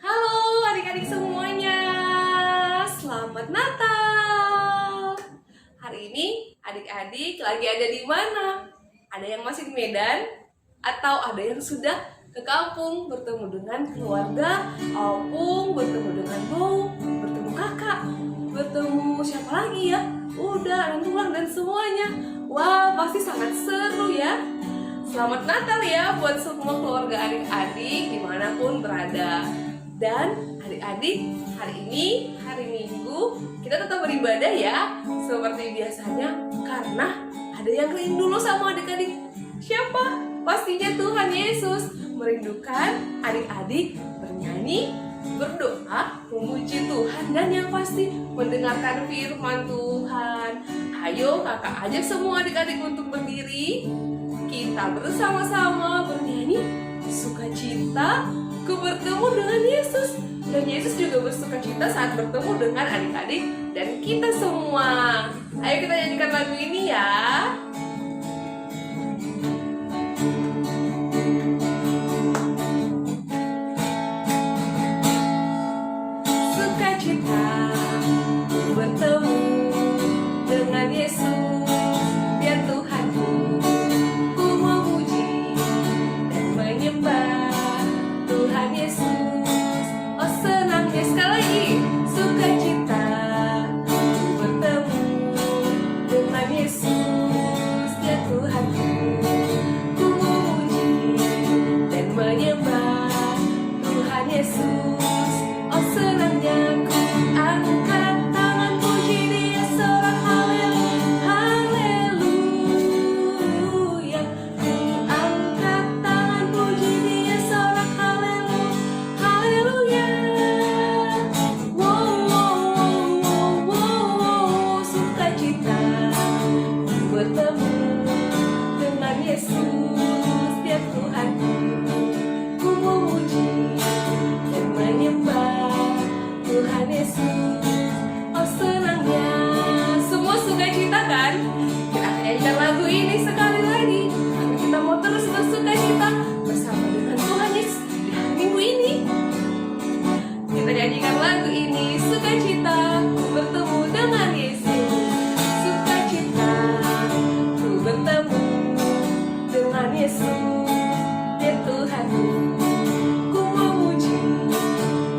Halo adik-adik semuanya, selamat Natal. Hari ini adik-adik lagi ada di mana? Ada yang masih di Medan? Atau ada yang sudah ke kampung bertemu dengan keluarga, opung, bertemu dengan bau, bertemu kakak, bertemu siapa lagi ya? Udah, tulang dan semuanya. Wah, pasti sangat seru ya. Selamat Natal ya buat semua keluarga adik-adik dimanapun berada. Dan adik-adik, hari ini hari Minggu kita tetap beribadah ya seperti biasanya, karena ada yang rindu loh sama adik-adik. Siapa? Pastinya Tuhan Yesus. Merindukan adik-adik bernyanyi, berdoa, memuji Tuhan, dan yang pasti mendengarkan firman Tuhan. Ayo kakak ajak semua adik-adik untuk berdiri. Kita bersama-sama bernyanyi sukacita ku bertemu dengan Yesus. Dan Yesus juga bersukacita saat bertemu dengan adik-adik dan kita semua. Ayo kita nyanyikan lagu ini ya. Sukacita ku bertemu dengan Yesus, dia Tuhanku. Ku memuji dan menyembah Tuhan Yesus. Oh senangnya, sekali lagi. Sukacita ku bertemu dengan Yesus, dia Tuhanku. Ku memuji dan menyembah Tuhan Yesus. Oh senangnya ku angkat tangan puji dia seorang haleluya. Ku angkat tangan puji dia seorang haleluya. Wow, wow, wow, wow, wow. Sukacita ku bertemu dengan Yesus, dia Tuhanku. Ku memuji dan menyembah Tuhan Yesus. Oh senangnya. Semua sukacita kan? Kita akan nyanyikan lagu ini sekali lagi, karena kita mau terus bersukacita bersama dengan Tuhan Yesus di hari Minggu ini. Kita nyanyikan lagu ini, sukacita ku bertemu dengan Yesus. Sukacita ku bertemu dengan Yesus, dia Tuhanku. Ku memuji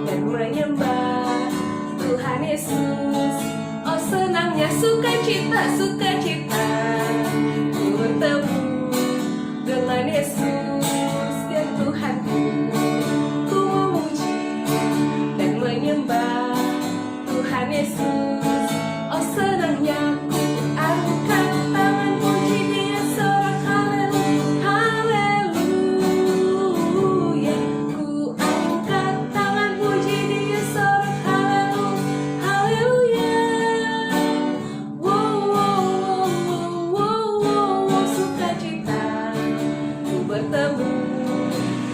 dan menyembah Tuhan Yesus. Oh senangnya sukacita, sukacita ku bertemu dengan Yesus, dia Tuhanku. Ku memuji dan menyembah Tuhan Yesus. Oh senangnya ku angkat tangan puji dia seorang haleluya. Ku angkat tangan puji dia seorang haleluya. Wow, wow, wow, wow, wow, wow. Sukacita ku bertemu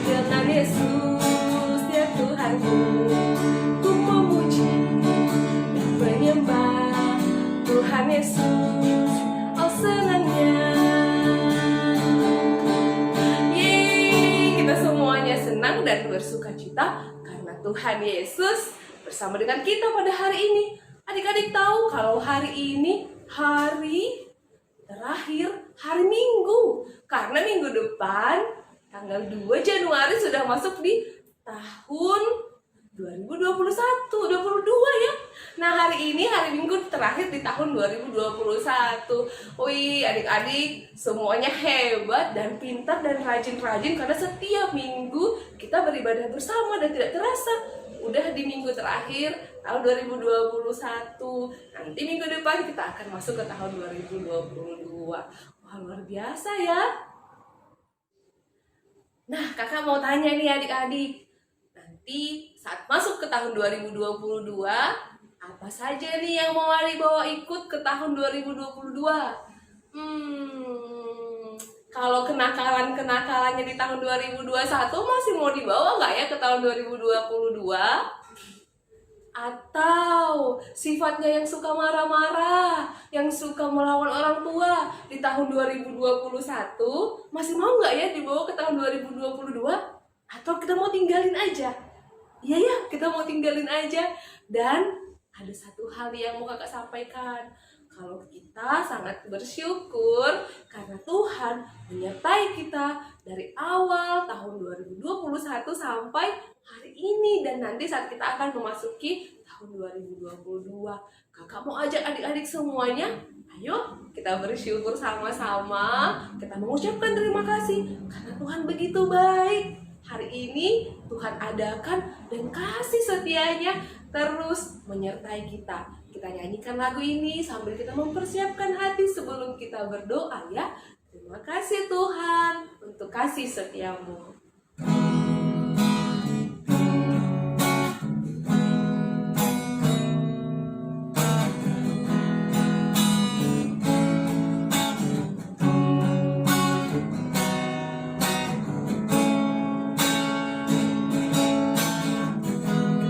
dengan Yesus, dia Tuhanku. Ku memuji dan menyembah Tuhan Yesus. Oh senangnya. Yeay, kita semuanya senang dan bersukacita karena Tuhan Yesus bersama dengan kita pada hari ini. Adik-adik tahu kalau hari ini hari terakhir hari Minggu, karena minggu depan tanggal 2 Januari sudah masuk di tahun 2021 ya. Nah hari ini hari Minggu terakhir di tahun 2021. Wih adik-adik semuanya hebat dan pintar dan rajin-rajin, karena setiap minggu kita beribadah bersama dan tidak terasa udah di minggu terakhir tahun 2021. Nanti minggu depan kita akan masuk ke tahun 2022. Wah luar biasa ya. Nah kakak mau tanya nih adik-adik, nanti saat masuk ke tahun 2022, apa saja nih yang mau Ari bawa ikut ke tahun 2022? Kalau kenakalannya di tahun 2021 masih mau dibawa nggak ya ke tahun 2022? Atau sifatnya yang suka marah-marah, yang suka melawan orang tua di tahun 2021, masih mau nggak ya dibawa ke tahun 2022? Atau kita mau tinggalin aja? iya ya, kita mau tinggalin aja. Dan ada satu hal yang mau kakak sampaikan. Kalau kita sangat bersyukur karena Tuhan menyertai kita dari awal tahun 2021 sampai hari ini. Dan nanti saat kita akan memasuki tahun 2022. Kakak mau ajak adik-adik semuanya, ayo kita bersyukur sama-sama. Kita mengucapkan terima kasih karena Tuhan begitu baik. Hari ini Tuhan adakan dan kasih setianya terus menyertai kita. Kita nyanyikan lagu ini sambil kita mempersiapkan hati sebelum kita berdoa ya. Terima kasih Tuhan untuk kasih setiamu.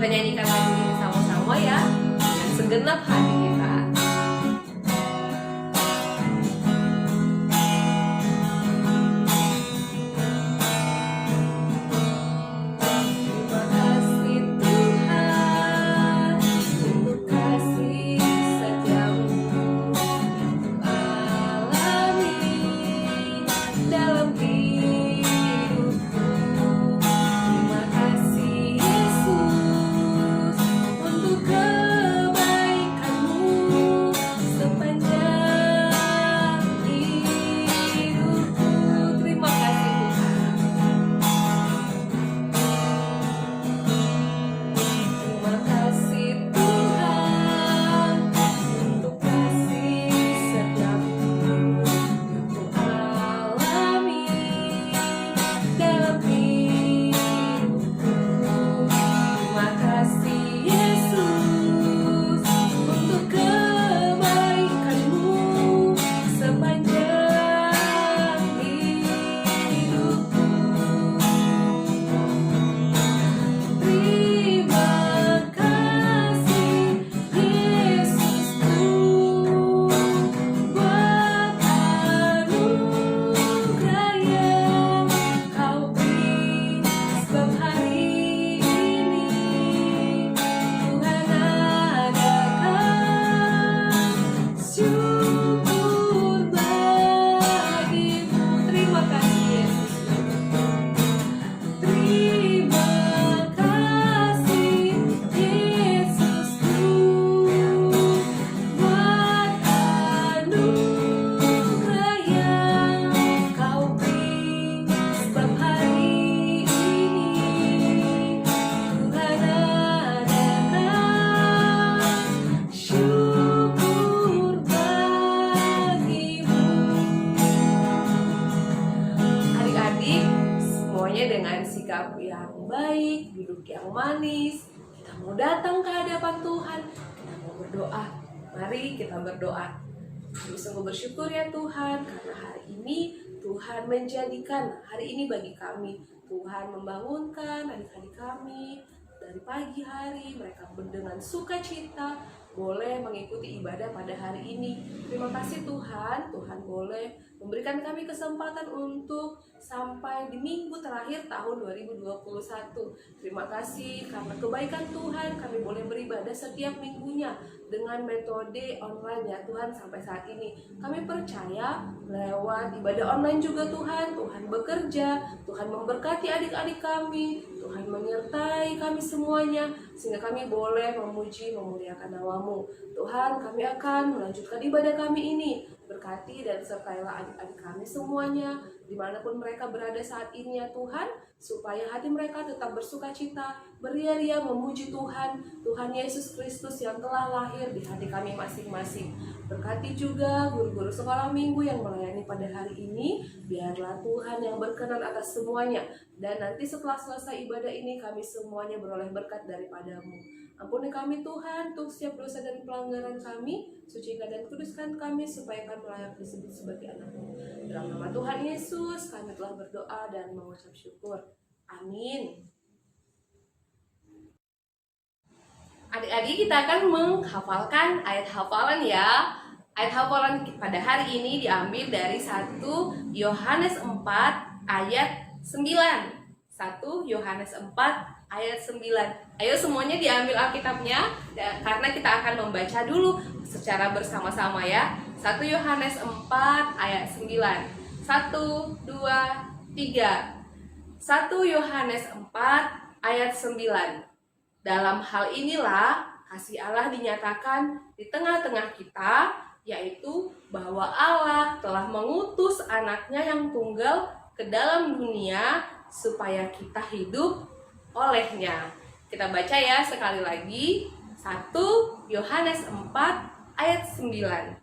Kita nyanyikan lagu ini sama-sama ya, dengan segenap hati kita. Terima kasih Tuhan untuk kasih setiamu yang alami dalam hidupku. Terima kasih Yesus untuk kebaikanmu sepanjang hidupku. Terima kasih Tuhan. Terima kasih Tuhan untuk kasih setiamu yang ku alami dalam hidupku. Terima kasih Yesus untuk kebaikanmu sepanjang hidupku. Terima kasih Yesusku buat anugerah yang Kau beri, sebab hari ini Tuhan adakan syukur bagimu. Terima kasih Yesus. Terima kasih Yesusku buat anugerah yang Kau beri, sebab hari ini Tuhan adakan syukur bagimu. Adik-adik, semuanya dengan sikap yang baik, duduk yang manis, kita mau datang ke hadapan Tuhan, kita mau berdoa. Mari kita berdoa. Kami sungguh bersyukur ya Tuhan, karena hari ini Tuhan menjadikan hari ini bagi kami. Tuhan membangunkan adik-adik kami dari pagi hari, mereka dengan sukacita boleh mengikuti ibadah pada hari ini. Terima kasih Tuhan, Tuhan boleh memberikan kami kesempatan untuk sampai di minggu terakhir tahun 2021. Terima kasih karena kebaikan Tuhan kami boleh beribadah setiap minggunya dengan metode online ya Tuhan sampai saat ini. Kami percaya lewat ibadah online juga Tuhan bekerja, Tuhan memberkati adik-adik kami, Tuhan menyertai kami semuanya sehingga kami boleh memuji memuliakan nama-Mu. Tuhan, kami akan melanjutkan ibadah kami ini. Berkati dan sertailah adik-adik kami semuanya dimanapun mereka berada saat ini ya Tuhan, supaya hati mereka tetap bersuka cita, beria-ria memuji Tuhan, Tuhan Yesus Kristus yang telah lahir di hati kami masing-masing. Berkati juga guru-guru sekolah minggu yang melayani pada hari ini, biarlah Tuhan yang berkenan atas semuanya. Dan nanti setelah selesai ibadah ini kami semuanya beroleh berkat daripada-Mu. Ampuni kami Tuhan untuk setiap dosa dan pelanggaran kami, sucikan dan kuduskan kami supaya kami layak disebut sebagai anak-Mu. Dalam nama Tuhan Yesus kami telah berdoa dan mengucap syukur. Amin. Adik-adik, kita akan menghafalkan ayat hafalan ya. Ayat hafalan pada hari ini diambil dari 1 Yohanes 4 ayat 9. 1 Yohanes 4 ayat 9. Ayo semuanya diambil Alkitabnya, karena kita akan membaca dulu secara bersama-sama ya. 1 Yohanes 4 ayat 9. 1, 2, 3. 1 Yohanes 4 ayat 9. Dalam hal inilah kasih Allah dinyatakan di tengah-tengah kita, yaitu bahwa Allah telah mengutus anaknya yang tunggal ke dalam dunia supaya kita hidup olehnya. Kita baca ya sekali lagi. 1 Yohanes 4 ayat 9.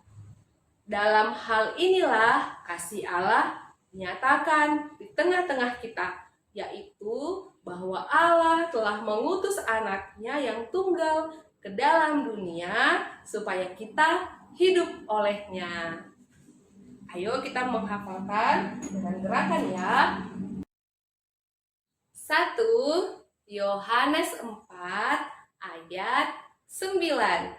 Dalam hal inilah kasih Allah dinyatakan di tengah-tengah kita, yaitu bahwa Allah telah mengutus anaknya yang tunggal ke dalam dunia supaya kita hidup olehnya. Ayo kita menghafalkan dengan gerakan ya. 1 Yohanes 4 ayat 9.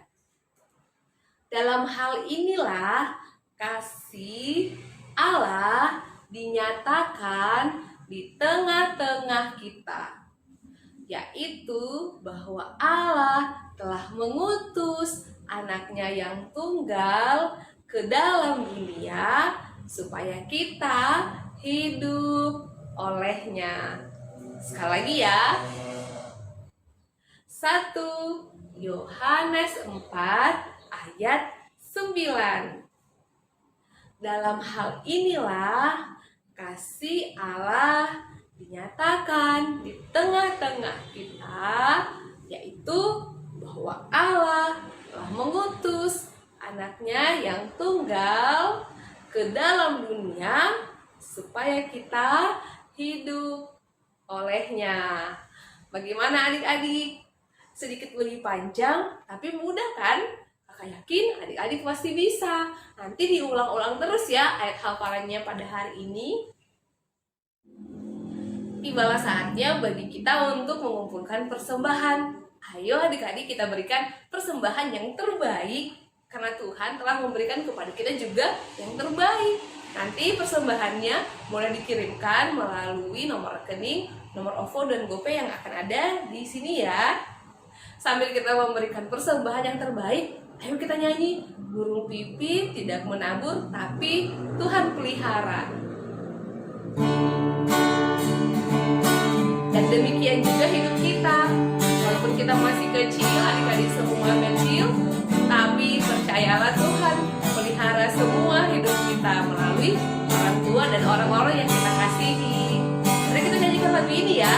Dalam hal inilah kasih Allah dinyatakan di tengah-tengah kita, yaitu bahwa Allah telah mengutus anaknya yang tunggal ke dalam dunia supaya kita hidup olehnya. Sekali lagi ya. 1 Yohanes 4 ayat 9. Dalam hal inilah kasih Allah dinyatakan di tengah-tengah kita, yaitu bahwa Allah telah mengutus anaknya yang tunggal ke dalam dunia supaya kita hidup olehnya. Bagaimana adik-adik? Sedikit lebih panjang tapi mudah kan? Kakak yakin adik-adik pasti bisa. Nanti diulang-ulang terus ya ayat hafalannya pada hari ini. Tibalah saatnya bagi kita untuk mengumpulkan persembahan. Ayo adik-adik kita berikan persembahan yang terbaik, karena Tuhan telah memberikan kepada kita juga yang terbaik. Nanti persembahannya boleh dikirimkan melalui nomor rekening, nomor OVO dan GoPay yang akan ada di sini ya. Sambil kita memberikan persembahan yang terbaik, ayo kita nyanyi burung pipit tidak menabur tapi Tuhan pelihara. Dan demikian juga hidup kita. Walaupun kita masih kecil, adik-adik semua kecil, tapi percayalah Tuhan pelihara semua hidup kita melalui orang tua dan orang-orang yang kita kasihi. Mari kita nyanyikan lagu ini ya.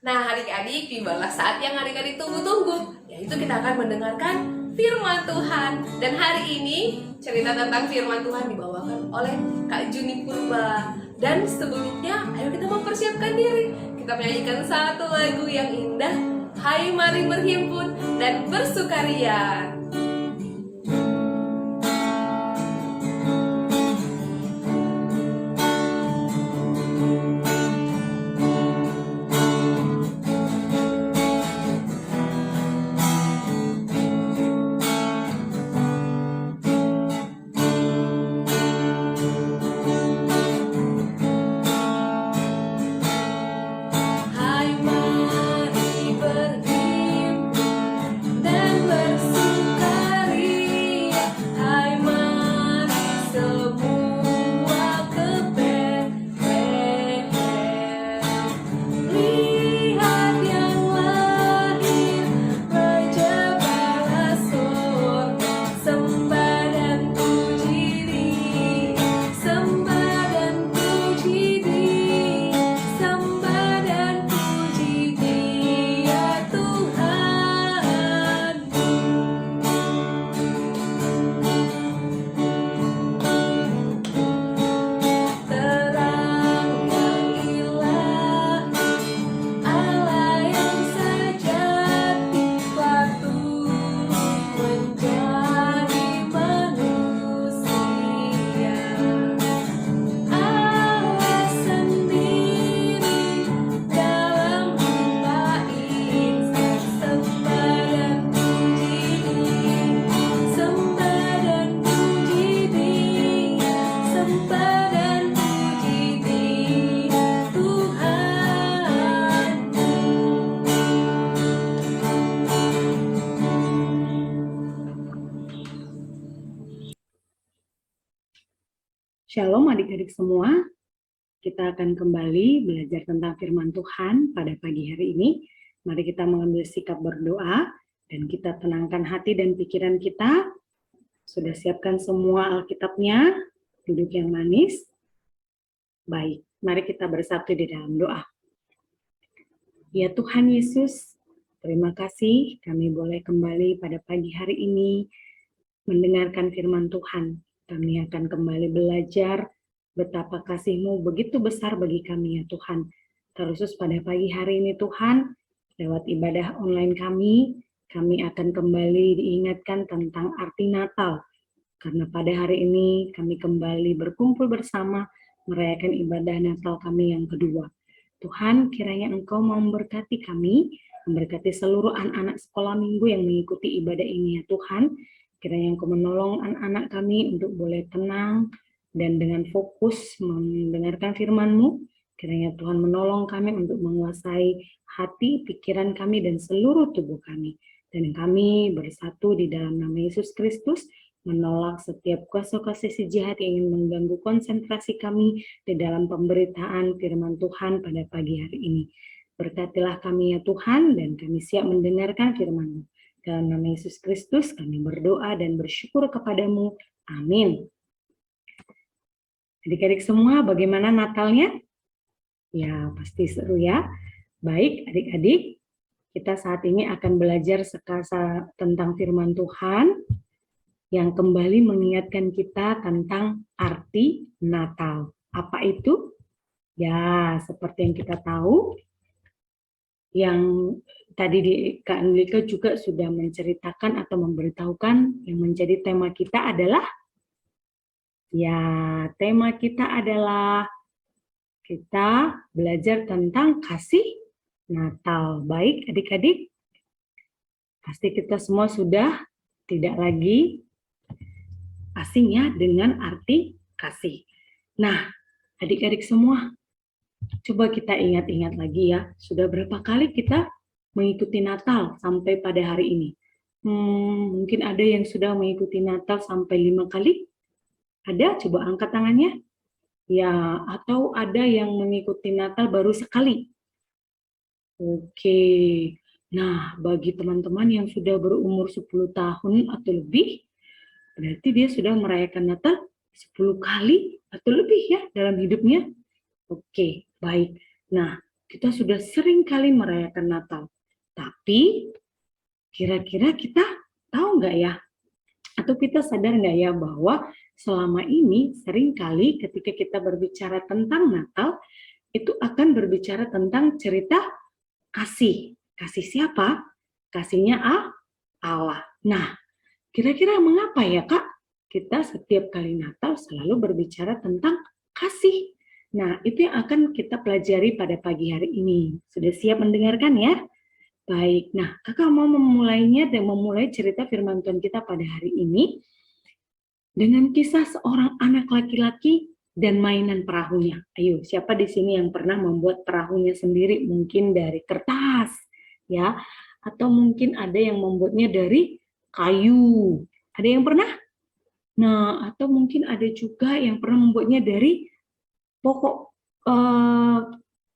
Nah adik-adik, tibalah saat yang adik-adik tunggu-tunggu, yaitu kita akan mendengarkan firman Tuhan. Dan hari ini cerita tentang firman Tuhan dibawakan oleh Kak Juni Purba. Dan sebelumnya, ayo kita mempersiapkan diri. Kita kita menyanyikan satu lagu yang indah. Hai mari berhimpun dan bersukaria. Shalom adik-adik semua, kita akan kembali belajar tentang firman Tuhan pada pagi hari ini. Mari kita mengambil sikap berdoa dan kita tenangkan hati dan pikiran kita. Sudah siapkan semua Alkitabnya, duduk yang manis. Baik, mari kita bersatu di dalam doa. Ya Tuhan Yesus, terima kasih kami boleh kembali pada pagi hari ini mendengarkan firman Tuhan. Kami akan kembali belajar betapa kasih-Mu begitu besar bagi kami ya Tuhan. Terkhusus pada pagi hari ini Tuhan, lewat ibadah online kami akan kembali diingatkan tentang arti Natal. Karena pada hari ini kami kembali berkumpul bersama merayakan ibadah Natal kami yang kedua. Tuhan, kiranya Engkau mau memberkati kami, memberkati seluruh anak-anak sekolah minggu yang mengikuti ibadah ini ya Tuhan. Kiranya Engkau menolong anak-anak kami untuk boleh tenang dan dengan fokus mendengarkan firman-Mu. Kiranya Tuhan menolong kami untuk menguasai hati, pikiran kami, dan seluruh tubuh kami. Dan kami bersatu di dalam nama Yesus Kristus, menolak setiap kuasa-kuasa si jahat yang ingin mengganggu konsentrasi kami di dalam pemberitaan firman Tuhan pada pagi hari ini. Berkatilah kami ya Tuhan, dan kami siap mendengarkan firman-Mu. Dalam nama Yesus Kristus kami berdoa dan bersyukur kepadamu. Amin. Adik-adik semua, bagaimana Natalnya? Ya, pasti seru ya. Baik, adik-adik, kita saat ini akan belajar sekasa tentang firman Tuhan yang kembali mengingatkan kita tentang arti Natal. Apa itu? Ya, seperti yang kita tahu, yang tadi Kak Anglika juga sudah menceritakan atau memberitahukan yang menjadi tema kita adalah, kita belajar tentang kasih Natal. Baik adik-adik, pasti kita semua sudah tidak lagi asing ya dengan arti kasih. Nah, adik-adik semua, coba kita ingat-ingat lagi ya, sudah berapa kali kita mengikuti Natal sampai pada hari ini? Mungkin ada yang sudah mengikuti Natal sampai 5 kali? Ada? Coba angkat tangannya. Ya, atau ada yang mengikuti Natal baru sekali? Oke. Nah, bagi teman-teman yang sudah berumur 10 tahun atau lebih, berarti dia sudah merayakan Natal 10 kali atau lebih ya dalam hidupnya. Oke, baik. Nah, kita sudah sering kali merayakan Natal. Tapi, kira-kira kita tahu nggak ya? Atau kita sadar nggak ya bahwa selama ini sering kali ketika kita berbicara tentang Natal, itu akan berbicara tentang cerita kasih. Kasih siapa? Kasihnya Allah. Nah, kira-kira mengapa ya Kak? Kita setiap kali Natal selalu berbicara tentang kasih. Nah, itu yang akan kita pelajari pada pagi hari ini. Sudah siap mendengarkan ya? Baik, nah Kakak mau memulainya dan memulai cerita firman Tuhan kita pada hari ini dengan kisah seorang anak laki-laki dan mainan perahunya. Ayo, siapa di sini yang pernah membuat perahunya sendiri? Mungkin dari kertas, ya, atau mungkin ada yang membuatnya dari kayu. Ada yang pernah? Nah, atau mungkin ada juga yang pernah membuatnya dari pokok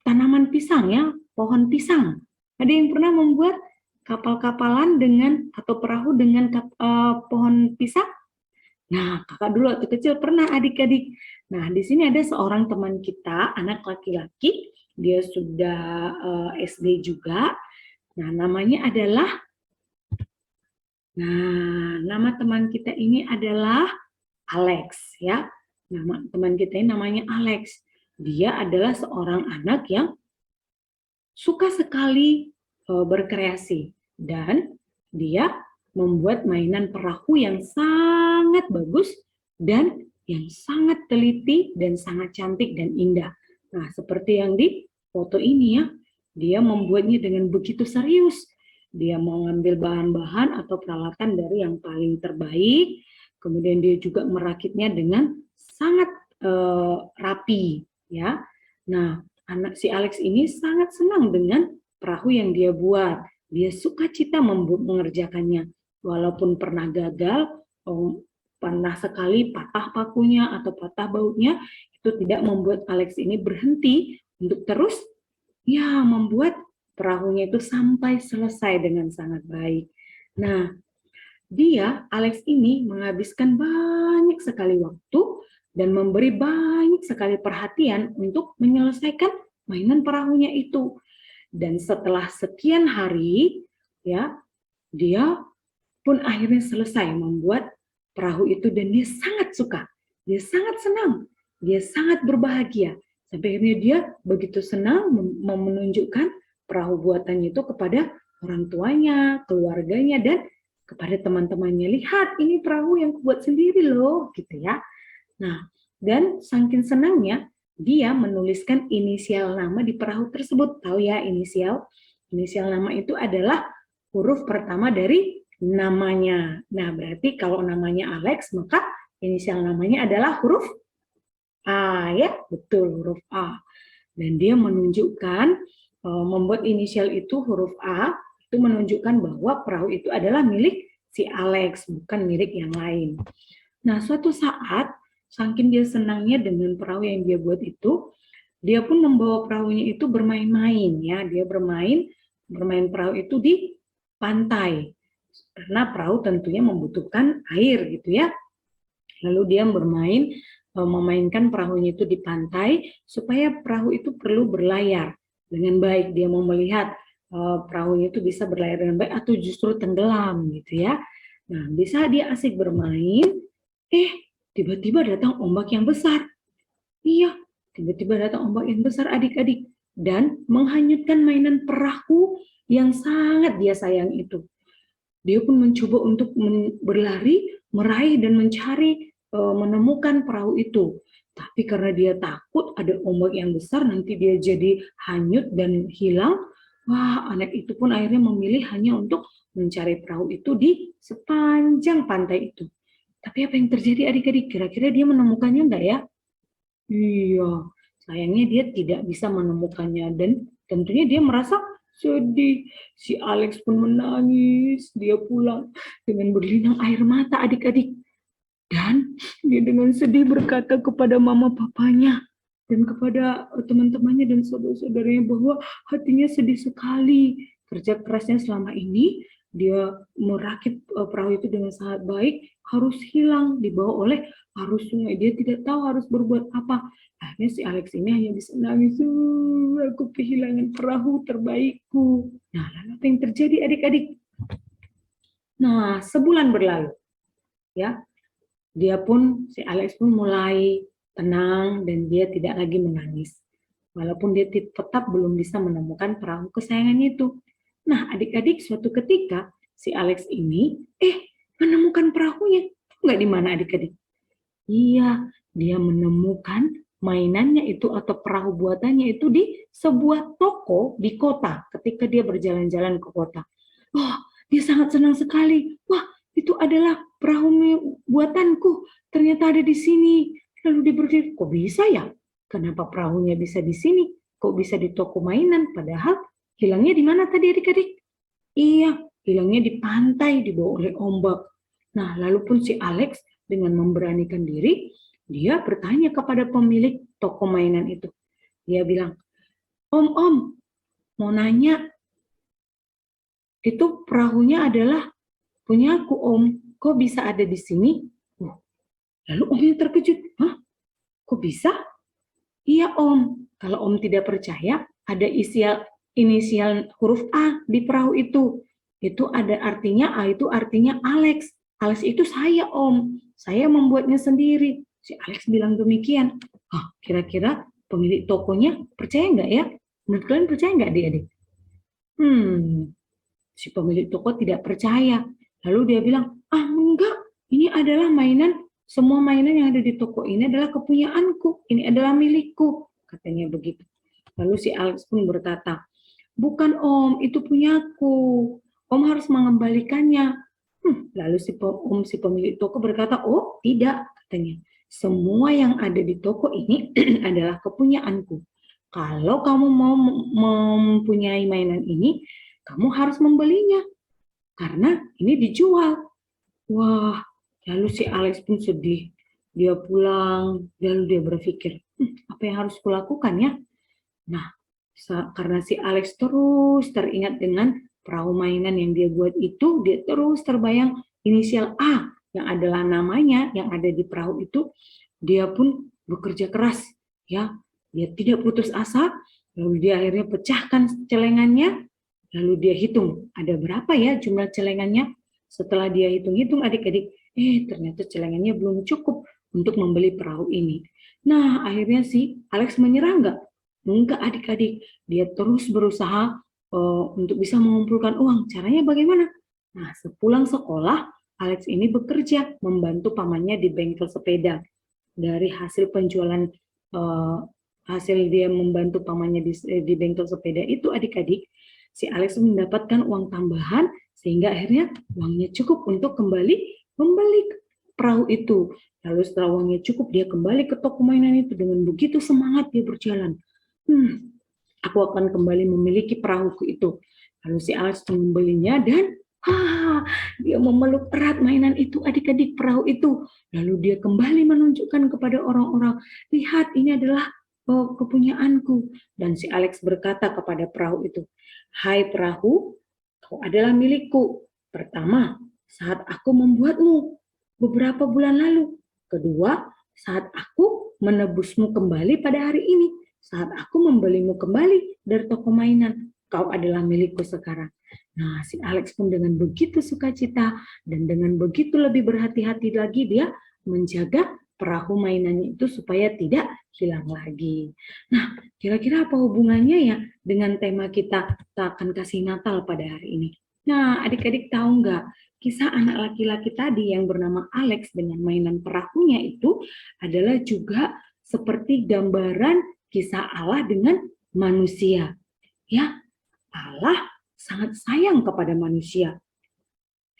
tanaman pisang, ya, pohon pisang. Ada yang pernah membuat kapal-kapalan dengan atau perahu dengan pohon pisang? Nah, kakak dulu waktu kecil pernah adik-adik. Nah, di sini ada seorang teman kita, anak laki-laki, dia sudah SD juga. Nah, namanya adalah, nama teman kita ini adalah Alex, ya. Nama teman kita ini namanya Alex. Dia adalah seorang anak yang suka sekali berkreasi dan dia membuat mainan perahu yang sangat bagus dan yang sangat teliti dan sangat cantik dan indah. Nah, seperti yang di foto ini ya, dia membuatnya dengan begitu serius. Dia mau ngambil bahan-bahan atau peralatan dari yang paling terbaik, kemudian dia juga merakitnya dengan sangat rapi, ya. Nah, anak si Alex ini sangat senang dengan perahu yang dia buat. Dia suka cita mengerjakannya. Walaupun pernah gagal, pernah sekali patah pakunya atau patah bautnya, itu tidak membuat Alex ini berhenti untuk terus ya membuat perahunya itu sampai selesai dengan sangat baik. Nah, Alex ini menghabiskan banyak sekali waktu dan memberi banyak sekali perhatian untuk menyelesaikan mainan perahunya itu. Dan setelah sekian hari, ya, dia pun akhirnya selesai membuat perahu itu dan dia sangat suka. Dia sangat senang. Dia sangat berbahagia. Sampai akhirnya dia begitu senang menunjukkan perahu buatannya itu kepada orang tuanya, keluarganya, dan kepada teman-temannya. Lihat, ini perahu yang kubuat sendiri loh, gitu ya. Nah, dan saking senangnya, dia menuliskan inisial nama di perahu tersebut. Tahu ya inisial? Inisial nama itu adalah huruf pertama dari namanya. Nah, berarti kalau namanya Alex, maka inisial namanya adalah huruf A, ya, betul, huruf A. Dan dia menunjukkan, membuat inisial itu huruf A, itu menunjukkan bahwa perahu itu adalah milik si Alex, bukan milik yang lain. Nah, suatu saat, saking dia senangnya dengan perahu yang dia buat itu, dia pun membawa perahunya itu bermain-main, ya. Dia bermain perahu itu di pantai. Karena perahu tentunya membutuhkan air, gitu ya. Lalu dia memainkan perahunya itu di pantai, supaya perahu itu perlu berlayar dengan baik. Dia mau melihat perahunya itu bisa berlayar dengan baik atau justru tenggelam, gitu ya. Nah, bisa dia asik bermain, tiba-tiba datang ombak yang besar. Iya, tiba-tiba datang ombak yang besar adik-adik dan menghanyutkan mainan perahu yang sangat dia sayang itu. Dia pun mencoba untuk berlari, meraih dan mencari, menemukan perahu itu. Tapi karena dia takut ada ombak yang besar, nanti dia jadi hanyut dan hilang. Wah, anak itu pun akhirnya memilih hanya untuk mencari perahu itu di sepanjang pantai itu. Tapi apa yang terjadi adik-adik? Kira-kira dia menemukannya enggak ya? Iya, sayangnya dia tidak bisa menemukannya dan tentunya dia merasa sedih. Si Alex pun menangis, dia pulang dengan berlinang air mata adik-adik. Dan dia dengan sedih berkata kepada mama papanya dan kepada teman-temannya dan saudara-saudaranya bahwa hatinya sedih sekali. Kerja kerasnya selama ini, dia merakit perahu itu dengan sangat baik, harus hilang dibawa oleh arus sungai. Dia tidak tahu harus berbuat apa. Akhirnya si Alex ini hanya bisa nangis, aku kehilangan perahu terbaikku. Nah, lalu apa yang terjadi adik-adik? Nah, sebulan berlalu, ya. Si Alex pun mulai tenang dan dia tidak lagi menangis. walaupun dia tetap belum bisa menemukan perahu kesayangannya itu. Nah, adik-adik, suatu ketika si Alex ini menemukan perahunya. Enggak di mana adik-adik? Iya, dia menemukan mainannya itu atau perahu buatannya itu di sebuah toko di kota ketika dia berjalan-jalan ke kota. Wah, dia sangat senang sekali. Wah, itu adalah perahu buatanku. Ternyata ada di sini. Lalu dia berpikir, kok bisa ya? Kenapa perahunya bisa di sini? Kok bisa di toko mainan? Padahal hilangnya di mana tadi adik-adik? Iya, hilangnya di pantai dibawa oleh ombak. Nah, lalu pun si Alex dengan memberanikan diri, dia bertanya kepada pemilik toko mainan itu. Dia bilang, Om, mau nanya, itu perahunya adalah punya aku, Om. Kok bisa ada di sini? Lalu omnya terkejut. Hah? Kok bisa? Iya, Om. Kalau Om tidak percaya, ada inisial huruf A di perahu itu. Itu ada artinya, A itu artinya Alex. Alex itu saya, Om. Saya membuatnya sendiri. Si Alex bilang demikian. Kira-kira pemilik tokonya percaya nggak ya? Menurut kalian percaya nggak, adik-adik? Si pemilik toko tidak percaya. Lalu dia bilang, enggak, ini adalah mainan, semua mainan yang ada di toko ini adalah kepunyaanku, ini adalah milikku, katanya begitu. Lalu si Alex pun berkata, bukan Om, itu punyaku, Om harus mengembalikannya. Lalu si pemilik toko berkata, oh tidak, katanya, semua yang ada di toko ini adalah kepunyaanku. Kalau kamu mau mempunyai mainan ini, kamu harus membelinya, karena ini dijual. Wah, lalu si Alex pun sedih. Dia pulang, lalu dia berpikir, apa yang harus kulakukan ya? Nah, karena si Alex terus teringat dengan perahu mainan yang dia buat itu, dia terus terbayang inisial A yang adalah namanya yang ada di perahu itu. Dia pun bekerja keras, ya. Dia tidak putus asa, lalu dia akhirnya pecahkan celengannya, lalu dia hitung ada berapa ya jumlah celengannya. Setelah dia hitung-hitung adik-adik, ternyata celengannya belum cukup untuk membeli perahu ini. Nah, akhirnya si Alex menyerah enggak? Enggak adik-adik, dia terus berusaha untuk bisa mengumpulkan uang. Caranya bagaimana? Nah, sepulang sekolah, Alex ini bekerja membantu pamannya di bengkel sepeda. Dari hasil penjualan hasil dia membantu pamannya di bengkel sepeda itu adik-adik, si Alex mendapatkan uang tambahan sehingga akhirnya uangnya cukup untuk kembali membeli perahu itu. Lalu setelah uangnya cukup, dia kembali ke toko mainan itu dengan begitu semangat dia berjalan. Aku akan kembali memiliki perahuku itu. Lalu si Alex membelinya dan dia memeluk erat mainan itu adik-adik perahu itu. Lalu dia kembali menunjukkan kepada orang-orang, lihat ini adalah kepunyaanku. Dan si Alex berkata kepada perahu itu, hai perahu, kau adalah milikku. Pertama, saat aku membuatmu beberapa bulan lalu. Kedua, saat aku menebusmu kembali pada hari ini. Saat aku membelimu kembali dari toko mainan, kau adalah milikku sekarang. Nah, si Alex pun dengan begitu sukacita dan dengan begitu lebih berhati-hati lagi dia menjaga perahu mainannya itu supaya tidak hilang lagi. Nah, kira-kira apa hubungannya ya dengan tema kita akan kasih Natal pada hari ini? Nah, adik-adik tahu nggak? Kisah anak laki-laki tadi yang bernama Alex dengan mainan perahunya itu adalah juga seperti gambaran kisah Allah dengan manusia. Ya, Allah sangat sayang kepada manusia.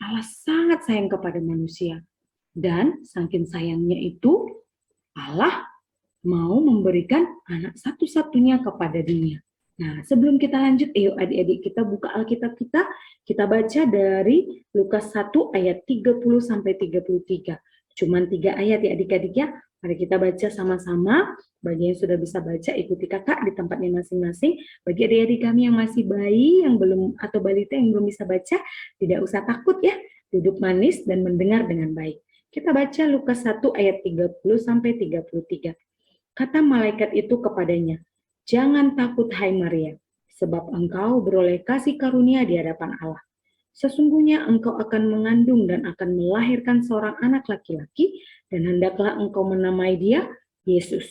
Allah sangat sayang kepada manusia. Dan saking sayangnya itu, Allah mau memberikan anak satu-satunya kepada dunia. Nah, sebelum kita lanjut, ayo adik-adik kita buka Alkitab kita baca dari Lukas 1 ayat 30 sampai 33. Cuman 3 ayat ya adik-adik ya. Mari kita baca sama-sama. Bagi yang sudah bisa baca, ikuti kakak di tempatnya masing-masing. Bagi adik-adik kami yang masih bayi, yang belum atau balita yang belum bisa baca, tidak usah takut ya. Duduk manis dan mendengar dengan baik. Kita baca Lukas 1 ayat 30 sampai 33. Kata malaikat itu kepadanya, jangan takut hai Maria, sebab engkau beroleh kasih karunia di hadapan Allah. Sesungguhnya engkau akan mengandung dan akan melahirkan seorang anak laki-laki, dan hendaklah engkau menamai dia Yesus.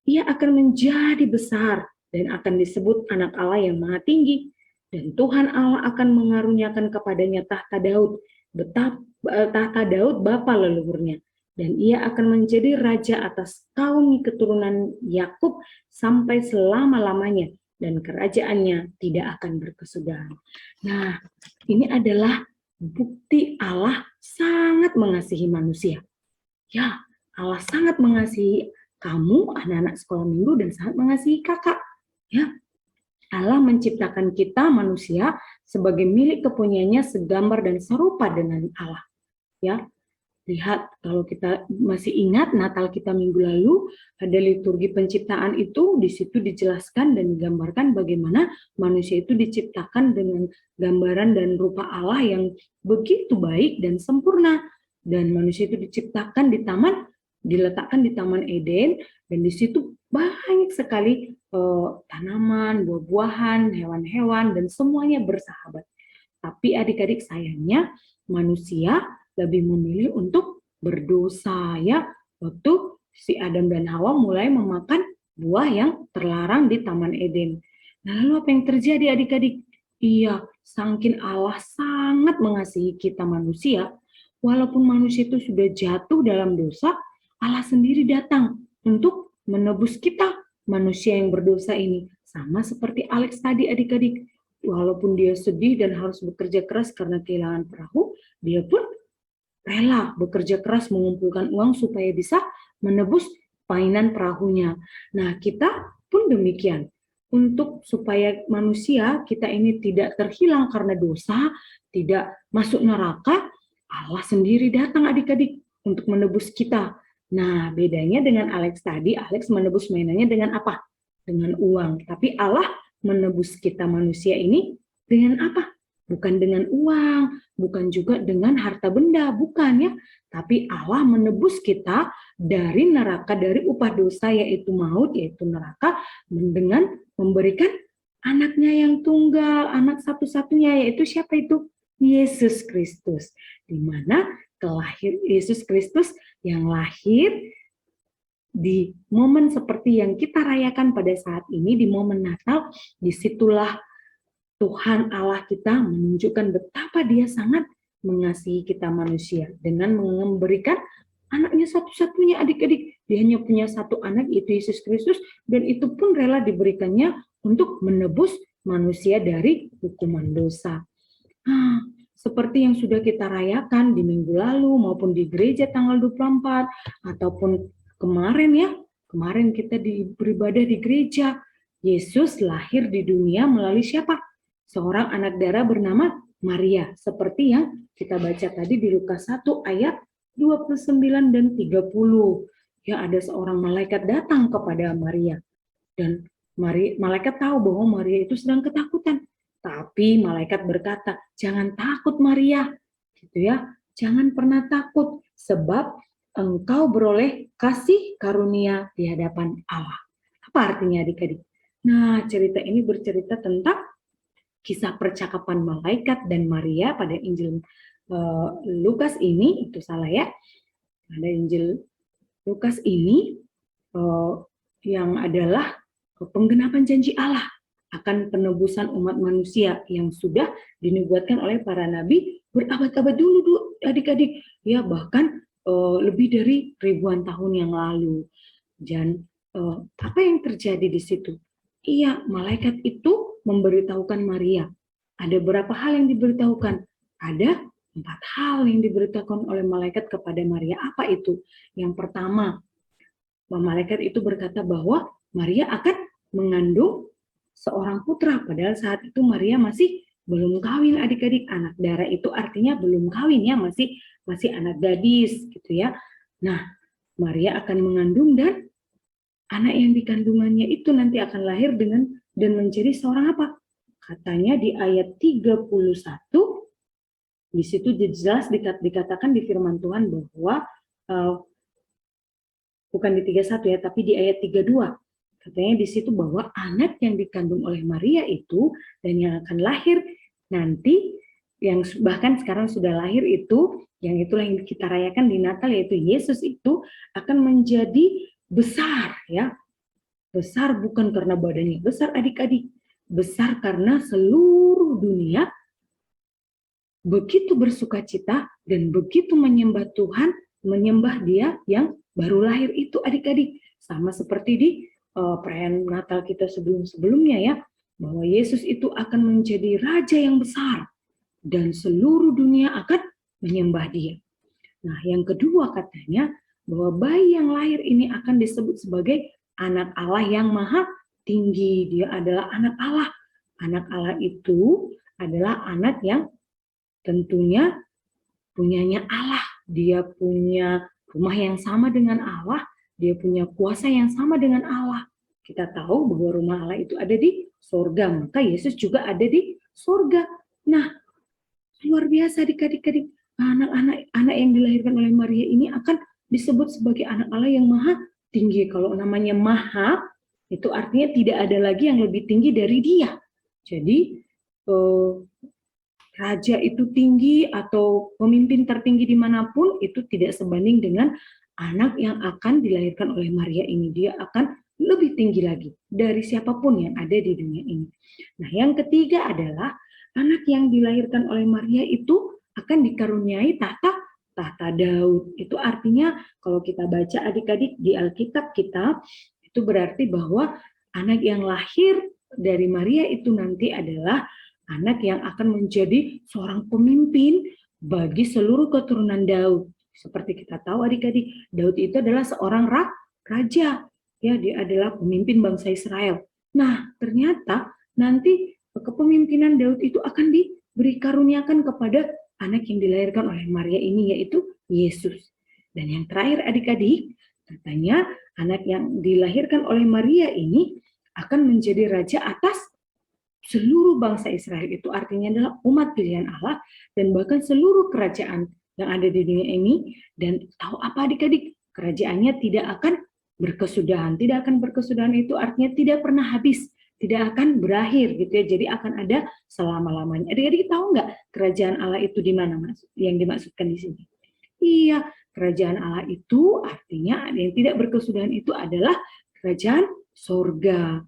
ia akan menjadi besar dan akan disebut anak Allah yang maha tinggi. Dan Tuhan Allah akan mengaruniakan kepadanya tahta Daud bapa leluhurnya. Dan ia akan menjadi raja atas kaum keturunan Yakub sampai selama-lamanya, dan kerajaannya tidak akan berkesudahan. Nah, ini adalah bukti Allah sangat mengasihi manusia. Ya, Allah sangat mengasihi kamu, anak-anak sekolah minggu, dan sangat mengasihi kakak. Ya, Allah menciptakan kita manusia sebagai milik kepunyaannya segambar dan serupa dengan Allah. Ya, lihat kalau kita masih ingat Natal kita minggu lalu, ada liturgi penciptaan itu, di situ dijelaskan dan digambarkan bagaimana manusia itu diciptakan dengan gambaran dan rupa Allah yang begitu baik dan sempurna. Dan manusia itu diciptakan di taman, diletakkan di Taman Eden, dan di situ banyak sekali tanaman, buah-buahan, hewan-hewan, dan semuanya bersahabat. Tapi adik-adik, sayangnya manusia lebih memilih untuk berdosa, ya, waktu si Adam dan Hawa mulai memakan buah yang terlarang di Taman Eden. Nah, lalu apa yang terjadi adik-adik? Iya, saking Allah sangat mengasihi kita manusia, walaupun manusia itu sudah jatuh dalam dosa, Allah sendiri datang untuk menebus kita, manusia yang berdosa ini. Sama seperti Alex tadi adik-adik, walaupun dia sedih dan harus bekerja keras karena kehilangan perahu, dia pun rela bekerja keras mengumpulkan uang supaya bisa menebus mainan perahunya. Nah, kita pun demikian. Untuk supaya manusia kita ini tidak terhilang karena dosa, tidak masuk neraka, Allah sendiri datang adik-adik untuk menebus kita. Nah, bedanya dengan Alex tadi, Alex menebus mainannya dengan apa? Dengan uang. Tapi Allah menebus kita manusia ini dengan apa? Bukan dengan uang, bukan juga dengan harta benda, bukan ya. Tapi Allah menebus kita dari neraka, dari upah dosa yaitu maut, yaitu neraka, dengan memberikan anaknya yang tunggal, anak satu-satunya, yaitu siapa itu? Yesus Kristus. Di mana Yesus Kristus yang lahir di momen seperti yang kita rayakan pada saat ini, di momen Natal, disitulah Tuhan Allah kita menunjukkan betapa dia sangat mengasihi kita manusia dengan memberikan anaknya satu-satunya adik-adik. Dia hanya punya satu anak, yaitu Yesus Kristus, dan itu pun rela diberikannya untuk menebus manusia dari hukuman dosa. Nah, seperti yang sudah kita rayakan di minggu lalu maupun di gereja tanggal 24 ataupun kemarin ya, kemarin kita beribadah di gereja. Yesus lahir di dunia melalui siapa? Seorang anak darah bernama Maria, seperti yang kita baca tadi di Lukas 1 ayat 29 dan 30. Ya, ada seorang malaikat datang kepada Maria, dan malaikat tahu bahwa Maria itu sedang ketakutan. Tapi malaikat berkata, jangan takut Maria, gitu ya, jangan pernah takut, sebab engkau beroleh kasih karunia di hadapan Allah. Apa artinya adik-adik? Nah, cerita ini bercerita tentang kisah percakapan malaikat dan Maria pada Injil Lukas ini, itu salah ya. Pada Injil Lukas ini yang adalah penggenapan janji Allah akan penebusan umat manusia yang sudah dinubuatkan oleh para nabi berabad-abad dulu adik-adik, ya, bahkan lebih dari ribuan tahun yang lalu. Dan apa yang terjadi di situ? Iya, malaikat itu memberitahukan Maria. Ada berapa hal yang diberitahukan? Ada 4 hal yang diberitahukan oleh malaikat kepada Maria. Apa itu? Yang pertama, malaikat itu berkata bahwa Maria akan mengandung seorang putra. Padahal saat itu Maria masih belum kawin adik-adik. Anak darah itu artinya belum kawin ya, masih anak gadis gitu ya. Nah, Maria akan mengandung dan anak yang dikandungannya itu nanti akan lahir dan menjadi seorang apa? Katanya di ayat 31, di situ jelas dikatakan di firman Tuhan bahwa, bukan di 31 ya, tapi di ayat 32. Katanya di situ bahwa anak yang dikandung oleh Maria itu dan yang akan lahir nanti, yang bahkan sekarang sudah lahir itu, yang itulah yang kita rayakan di Natal, yaitu Yesus itu akan menjadi besar ya, Besar bukan karena badannya besar adik-adik, besar karena seluruh dunia begitu bersuka cita dan begitu menyembah Tuhan, menyembah Dia yang baru lahir itu adik-adik. Sama seperti di perayaan Natal kita sebelum-sebelumnya ya, bahwa Yesus itu akan menjadi Raja yang besar dan seluruh dunia akan menyembah Dia. Nah, yang kedua katanya bahwa bayi yang lahir ini akan disebut sebagai anak Allah yang maha tinggi. Dia adalah anak Allah. Anak Allah itu adalah anak yang tentunya punyanya Allah. Dia punya rumah yang sama dengan Allah. Dia punya kuasa yang sama dengan Allah. Kita tahu bahwa rumah Allah itu ada di surga. Maka Yesus juga ada di surga. Nah, luar biasa adik-adik. Anak yang dilahirkan oleh Maria ini akan disebut sebagai anak Allah yang maha tinggi. Kalau namanya maha, itu artinya tidak ada lagi yang lebih tinggi dari Dia. Jadi, raja itu tinggi atau pemimpin tertinggi dimanapun itu tidak sebanding dengan anak yang akan dilahirkan oleh Maria ini. Dia akan lebih tinggi lagi dari siapapun yang ada di dunia ini. Nah, yang ketiga adalah anak yang dilahirkan oleh Maria itu akan dikaruniai tahta Daud. Itu artinya kalau kita baca adik-adik di Alkitab kita, itu berarti bahwa anak yang lahir dari Maria itu nanti adalah anak yang akan menjadi seorang pemimpin bagi seluruh keturunan Daud. Seperti kita tahu adik-adik, Daud itu adalah seorang raja. Ya, dia adalah pemimpin bangsa Israel. Nah, ternyata nanti kepemimpinan Daud itu akan diberi karuniakan kepada anak yang dilahirkan oleh Maria ini, yaitu Yesus. Dan yang terakhir adik-adik, katanya anak yang dilahirkan oleh Maria ini akan menjadi raja atas seluruh bangsa Israel. Itu artinya adalah umat pilihan Allah dan bahkan seluruh kerajaan yang ada di dunia ini. Dan tahu apa adik-adik? Kerajaannya tidak akan berkesudahan. Tidak akan berkesudahan itu artinya tidak pernah habis, tidak akan berakhir gitu ya. Jadi akan ada selama-lamanya. Adik-adik tahu nggak kerajaan Allah itu di mana yang dimaksudkan di sini? Iya, kerajaan Allah itu artinya yang tidak berkesudahan itu adalah kerajaan surga.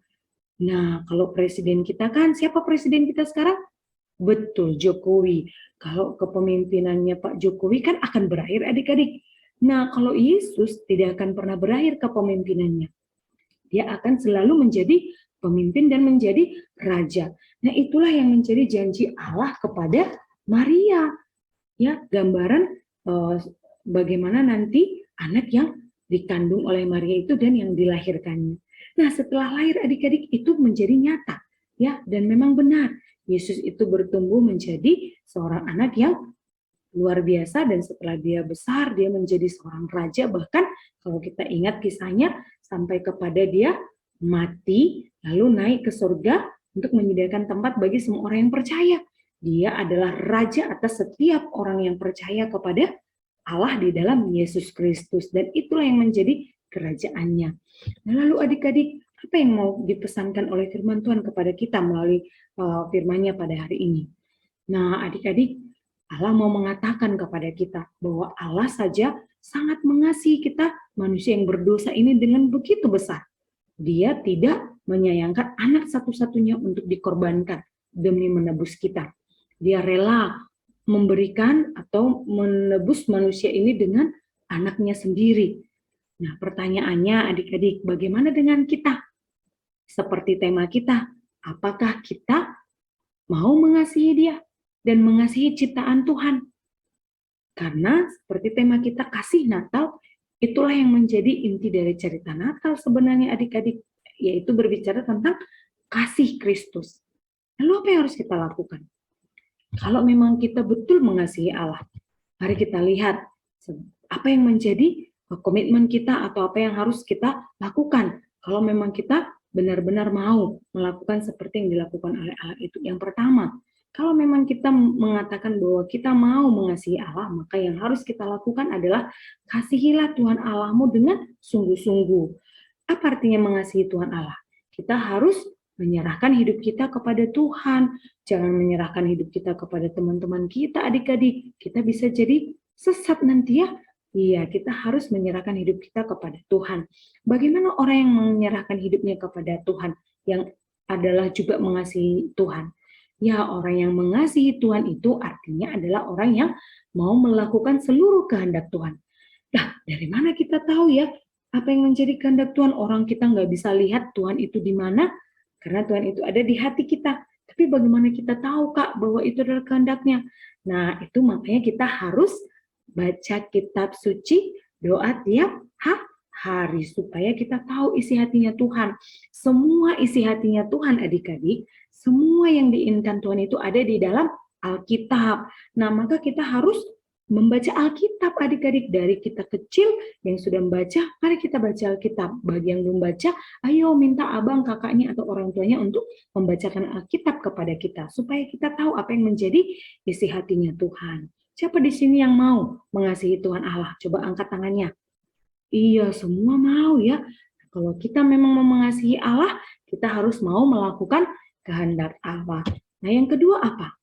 Nah, kalau presiden kita kan, siapa presiden kita sekarang? Betul, Jokowi. Kalau kepemimpinannya Pak Jokowi kan akan berakhir adik-adik. Nah, kalau Yesus tidak akan pernah berakhir kepemimpinannya. Dia akan selalu menjadi pemimpin dan menjadi raja. Nah, itulah yang menjadi janji Allah kepada Maria. Ya, gambaran bagaimana nanti anak yang dikandung oleh Maria itu dan yang dilahirkannya. Nah, setelah lahir adik-adik itu menjadi nyata, ya, dan memang benar. Yesus itu bertumbuh menjadi seorang anak yang luar biasa dan setelah dia besar, dia menjadi seorang raja. Bahkan kalau kita ingat kisahnya sampai kepada dia mati, lalu naik ke surga untuk menyediakan tempat bagi semua orang yang percaya. Dia adalah raja atas setiap orang yang percaya kepada Allah di dalam Yesus Kristus. Dan itulah yang menjadi kerajaannya. Nah, lalu adik-adik, apa yang mau dipesankan oleh firman Tuhan kepada kita melalui firman-Nya pada hari ini? Nah, adik-adik, Allah mau mengatakan kepada kita bahwa Allah saja sangat mengasihi kita manusia yang berdosa ini dengan begitu besar. Dia tidak menyayangkan anak satu-satunya untuk dikorbankan demi menebus kita. Dia rela memberikan atau menebus manusia ini dengan anaknya sendiri. Nah, pertanyaannya adik-adik, bagaimana dengan kita? Seperti tema kita, apakah kita mau mengasihi dia dan mengasihi ciptaan Tuhan? Karena seperti tema kita kasih Natal, itulah yang menjadi inti dari cerita Natal sebenarnya adik-adik, yaitu berbicara tentang kasih Kristus. Lalu apa yang harus kita lakukan? Kalau memang kita betul mengasihi Allah, mari kita lihat apa yang menjadi komitmen kita atau apa yang harus kita lakukan. Kalau memang kita benar-benar mau melakukan seperti yang dilakukan oleh Allah itu. Yang pertama, kalau memang kita mengatakan bahwa kita mau mengasihi Allah, maka yang harus kita lakukan adalah kasihilah Tuhan Allahmu dengan sungguh-sungguh. Apa artinya mengasihi Tuhan Allah? Kita harus menyerahkan hidup kita kepada Tuhan. Jangan menyerahkan hidup kita kepada teman-teman kita, adik-adik. Kita bisa jadi sesat nanti ya. Iya, kita harus menyerahkan hidup kita kepada Tuhan. Bagaimana orang yang menyerahkan hidupnya kepada Tuhan, yang adalah juga mengasihi Tuhan? Ya, orang yang mengasihi Tuhan itu artinya adalah orang yang mau melakukan seluruh kehendak Tuhan. Nah, dari mana kita tahu ya apa yang menjadi kehendak Tuhan? Orang kita nggak bisa lihat Tuhan itu di mana, karena Tuhan itu ada di hati kita. Tapi bagaimana kita tahu, Kak, bahwa itu adalah kehendaknya? Nah, itu makanya kita harus baca kitab suci, doa tiap hari supaya kita tahu isi hatinya Tuhan. Semua isi hatinya Tuhan, adik-adik, semua yang diinginkan Tuhan itu ada di dalam Alkitab. Nah, maka kita harus membaca Alkitab, adik-adik. Dari kita kecil yang sudah membaca, mari kita baca Alkitab. Bagi yang belum baca, ayo minta abang, kakaknya, atau orang tuanya untuk membacakan Alkitab kepada kita, supaya kita tahu apa yang menjadi isi hatinya Tuhan. Siapa di sini yang mau mengasihi Tuhan Allah? Coba angkat tangannya. Iya, semua mau ya. Kalau kita memang mau mengasihi Allah, kita harus mau melakukan kehendak Allah. Nah, yang kedua apa?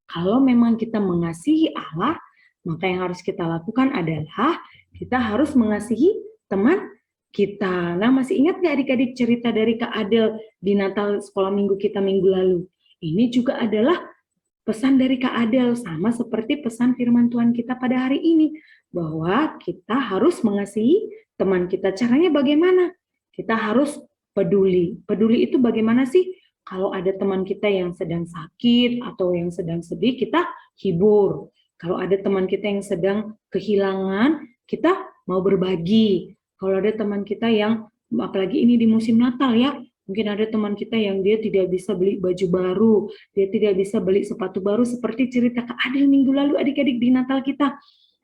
Kalau memang kita mengasihi Allah, maka yang harus kita lakukan adalah kita harus mengasihi teman kita. Nah, masih ingat nggak adik-adik cerita dari Kak Adel di Natal sekolah minggu kita minggu lalu? Ini juga adalah pesan dari Kak Adel, sama seperti pesan firman Tuhan kita pada hari ini, bahwa kita harus mengasihi teman kita. Caranya bagaimana? Kita harus peduli. Peduli itu bagaimana sih? Kalau ada teman kita yang sedang sakit atau yang sedang sedih, kita hibur. Kalau ada teman kita yang sedang kehilangan, kita mau berbagi. Kalau ada teman kita yang, apalagi ini di musim Natal ya, mungkin ada teman kita yang dia tidak bisa beli baju baru, dia tidak bisa beli sepatu baru, seperti cerita Kak Adel minggu lalu adik-adik di Natal kita.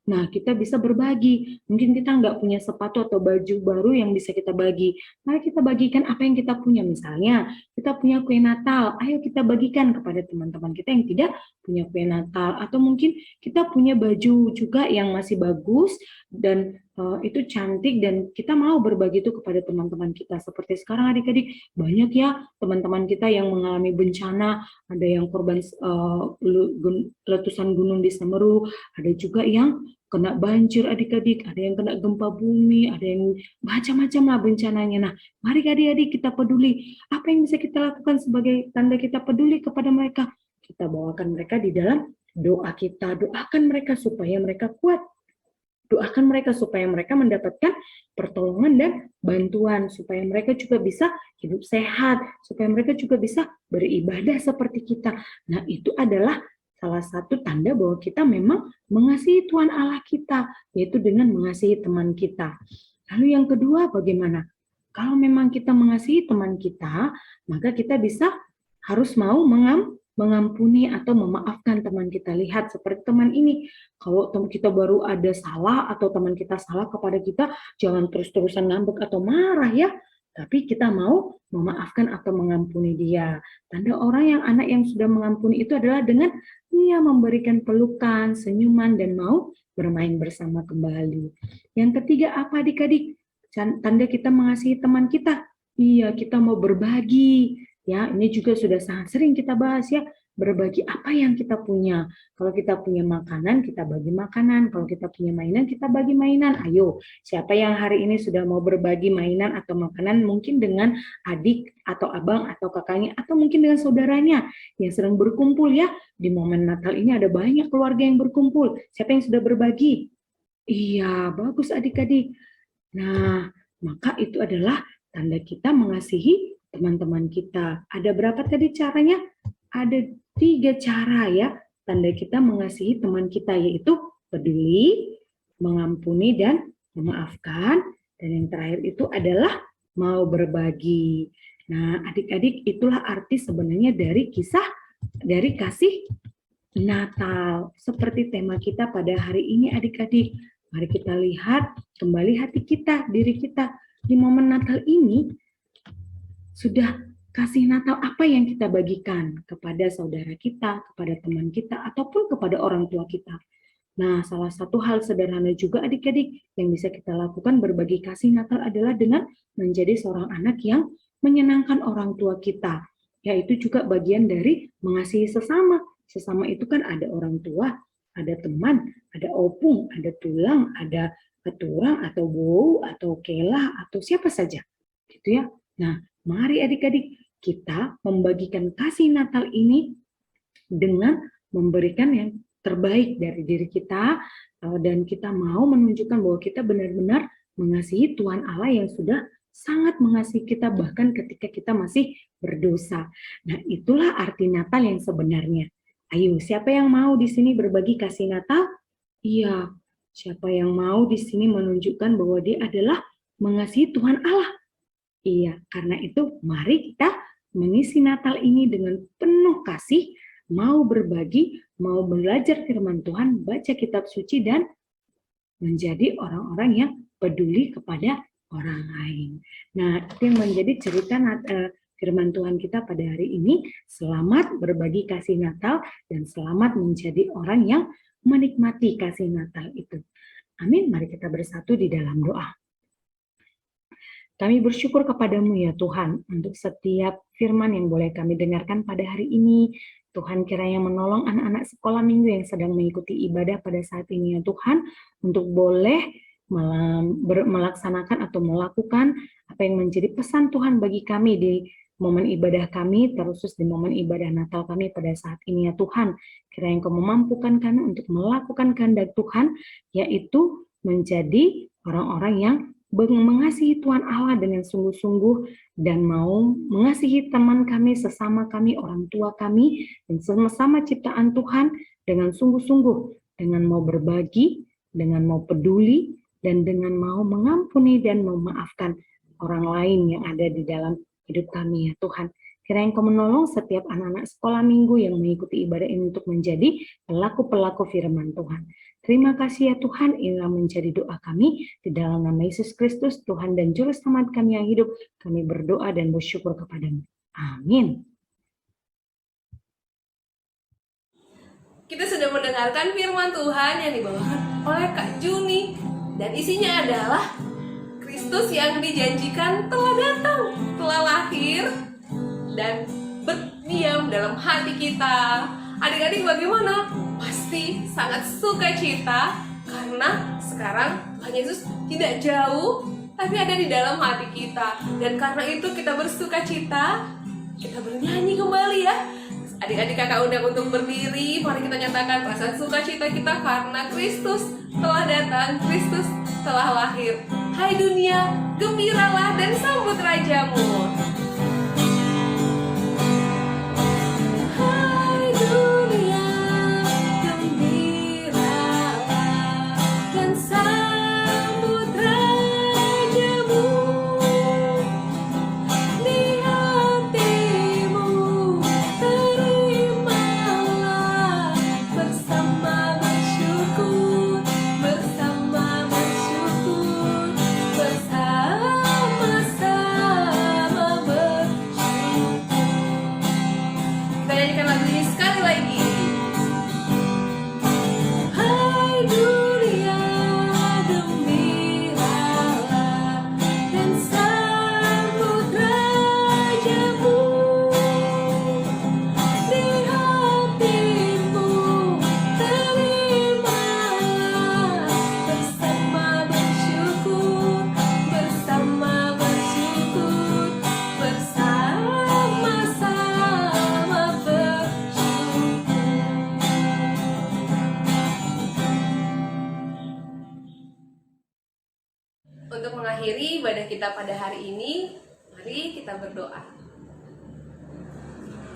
Nah, kita bisa berbagi. Mungkin kita nggak punya sepatu atau baju baru yang bisa kita bagi. Mari kita bagikan apa yang kita punya. Misalnya, kita punya kue Natal. Ayo kita bagikan kepada teman-teman kita yang tidak punya kue Natal. Atau mungkin kita punya baju juga yang masih bagus dan itu cantik dan kita mau berbagi itu kepada teman-teman kita. Seperti sekarang adik-adik, banyak ya teman-teman kita yang mengalami bencana. Ada yang korban letusan gunung di Semeru, ada juga yang kena banjir adik-adik, ada yang kena gempa bumi, ada yang macam-macam lah bencananya. Nah, mari adik-adik kita peduli. Apa yang bisa kita lakukan sebagai tanda kita peduli kepada mereka? Kita bawakan mereka di dalam doa kita. Doakan mereka supaya mereka kuat. Doakan mereka supaya mereka mendapatkan pertolongan dan bantuan, supaya mereka juga bisa hidup sehat, supaya mereka juga bisa beribadah seperti kita. Nah, itu adalah salah satu tanda bahwa kita memang mengasihi Tuhan Allah kita, yaitu dengan mengasihi teman kita. Lalu yang kedua bagaimana? Kalau memang kita mengasihi teman kita, maka kita bisa harus mau mengampuni atau memaafkan teman kita. Lihat seperti teman ini, kalau kita baru ada salah atau teman kita salah kepada kita, jangan terus-terusan ngambek atau marah ya, tapi kita mau memaafkan atau mengampuni dia. Tanda orang yang anak yang sudah mengampuni itu adalah dengan ia memberikan pelukan, senyuman, dan mau bermain bersama kembali. Yang ketiga apa adik-adik? Tanda kita mengasihi teman kita. Iya, kita mau berbagi. Ya, ini juga sudah sangat sering kita bahas ya. Berbagi apa yang kita punya. Kalau kita punya makanan, kita bagi makanan. Kalau kita punya mainan, kita bagi mainan. Ayo, siapa yang hari ini sudah mau berbagi mainan atau makanan mungkin dengan adik atau abang atau kakaknya atau mungkin dengan saudaranya yang sedang berkumpul ya. Di momen Natal ini ada banyak keluarga yang berkumpul. Siapa yang sudah berbagi? Iya, bagus adik-adik. Nah, maka itu adalah tanda kita mengasihi teman-teman kita. Ada berapa tadi caranya? Ada 3 cara ya, tanda kita mengasihi teman kita, yaitu peduli, mengampuni, dan memaafkan. Dan yang terakhir itu adalah mau berbagi. Nah, adik-adik, itulah arti sebenarnya dari kasih Natal. Seperti tema kita pada hari ini adik-adik. Mari kita lihat kembali hati kita, diri kita. Di momen Natal ini, sudah kasih Natal apa yang kita bagikan kepada saudara kita, kepada teman kita, ataupun kepada orang tua kita. Nah, salah satu hal sederhana juga adik-adik yang bisa kita lakukan berbagi kasih Natal adalah dengan menjadi seorang anak yang menyenangkan orang tua kita. Yaitu juga bagian dari mengasihi sesama. Sesama itu kan ada orang tua, ada teman, ada opung, ada tulang, ada keturang atau bau atau kelah atau siapa saja, gitu ya. Nah, mari adik-adik kita membagikan kasih Natal ini dengan memberikan yang terbaik dari diri kita dan kita mau menunjukkan bahwa kita benar-benar mengasihi Tuhan Allah yang sudah sangat mengasihi kita bahkan ketika kita masih berdosa. Nah, itulah arti Natal yang sebenarnya. Ayo, siapa yang mau di sini berbagi kasih Natal? Iya, siapa yang mau di sini menunjukkan bahwa dia adalah mengasihi Tuhan Allah? Iya, karena itu mari kita mengisi Natal ini dengan penuh kasih, mau berbagi, mau belajar firman Tuhan, baca kitab suci, dan menjadi orang-orang yang peduli kepada orang lain. Nah, itu yang menjadi cerita firman Tuhan kita pada hari ini. Selamat berbagi kasih Natal dan selamat menjadi orang yang menikmati kasih Natal itu. Amin. Mari kita bersatu di dalam doa. Kami bersyukur kepadamu ya Tuhan untuk setiap firman yang boleh kami dengarkan pada hari ini. Tuhan kiranya menolong anak-anak sekolah minggu yang sedang mengikuti ibadah pada saat ini ya Tuhan, untuk boleh melaksanakan atau melakukan apa yang menjadi pesan Tuhan bagi kami di momen ibadah kami, terkhusus di momen ibadah Natal kami pada saat ini ya Tuhan. Kiranya Engkau memampukan kami untuk melakukan kehendak Tuhan, yaitu menjadi orang-orang yang mengasihi Tuhan Allah dengan sungguh-sungguh dan mau mengasihi teman kami, sesama kami, orang tua kami, dan sama-sama ciptaan Tuhan dengan sungguh-sungguh, dengan mau berbagi, dengan mau peduli, dan dengan mau mengampuni dan memaafkan orang lain yang ada di dalam hidup kami ya Tuhan. Kiranya Engkau menolong setiap anak-anak sekolah minggu yang mengikuti ibadah ini untuk menjadi pelaku-pelaku firman Tuhan. Terima kasih ya Tuhan, inilah menjadi doa kami di dalam nama Yesus Kristus, Tuhan dan Juru Selamat kami yang hidup. Kami berdoa dan bersyukur kepada-Mu. Amin. Kita sudah mendengarkan firman Tuhan yang dibawakan oleh Kak Juni, dan isinya adalah Kristus yang dijanjikan telah datang, telah lahir, dan berdiam dalam hati kita. Adik-adik bagaimana? Pasti sangat sukacita karena sekarang Tuhan Yesus tidak jauh, tapi ada di dalam hati kita. Dan karena itu kita bersukacita, kita bernyanyi kembali ya. Adik-adik kakak undang untuk berdiri. Mari kita nyatakan perasaan sukacita kita karena Kristus telah datang, Kristus telah lahir. Hai dunia, gembiralah dan sambut Rajamu. Untuk mengakhiri ibadah kita pada hari ini, mari kita berdoa.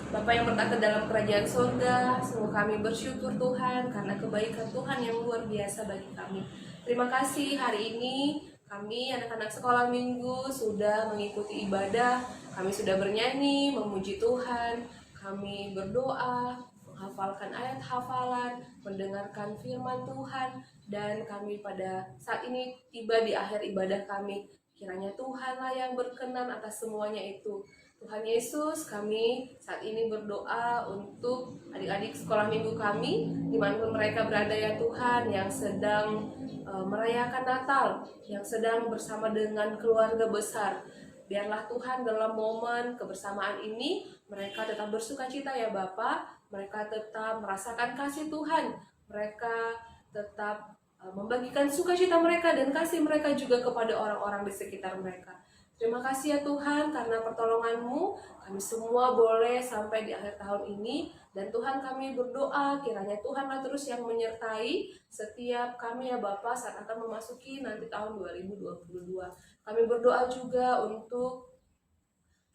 Bapa yang berkata dalam kerajaan surga, sungguh kami bersyukur Tuhan karena kebaikan Tuhan yang luar biasa bagi kami. Terima kasih hari ini kami anak-anak sekolah minggu sudah mengikuti ibadah, kami sudah bernyanyi, memuji Tuhan, kami berdoa, menghafalkan ayat hafalan, mendengarkan firman Tuhan, dan kami pada saat ini tiba di akhir ibadah kami. Kiranya Tuhanlah yang berkenan atas semuanya itu. Tuhan Yesus, kami saat ini berdoa untuk adik-adik sekolah minggu kami, dimanapun mereka berada ya Tuhan, yang sedang merayakan Natal, yang sedang bersama dengan keluarga besar. Biarlah Tuhan dalam momen kebersamaan ini, mereka tetap bersukacita ya Bapa, mereka tetap merasakan kasih Tuhan, mereka tetap membagikan sukacita mereka dan kasih mereka juga kepada orang-orang di sekitar mereka. Terima kasih ya Tuhan karena pertolongan-Mu kami semua boleh sampai di akhir tahun ini. Dan Tuhan kami berdoa kiranya Tuhanlah terus yang menyertai setiap kami ya Bapa saat akan memasuki nanti tahun 2022. Kami berdoa juga untuk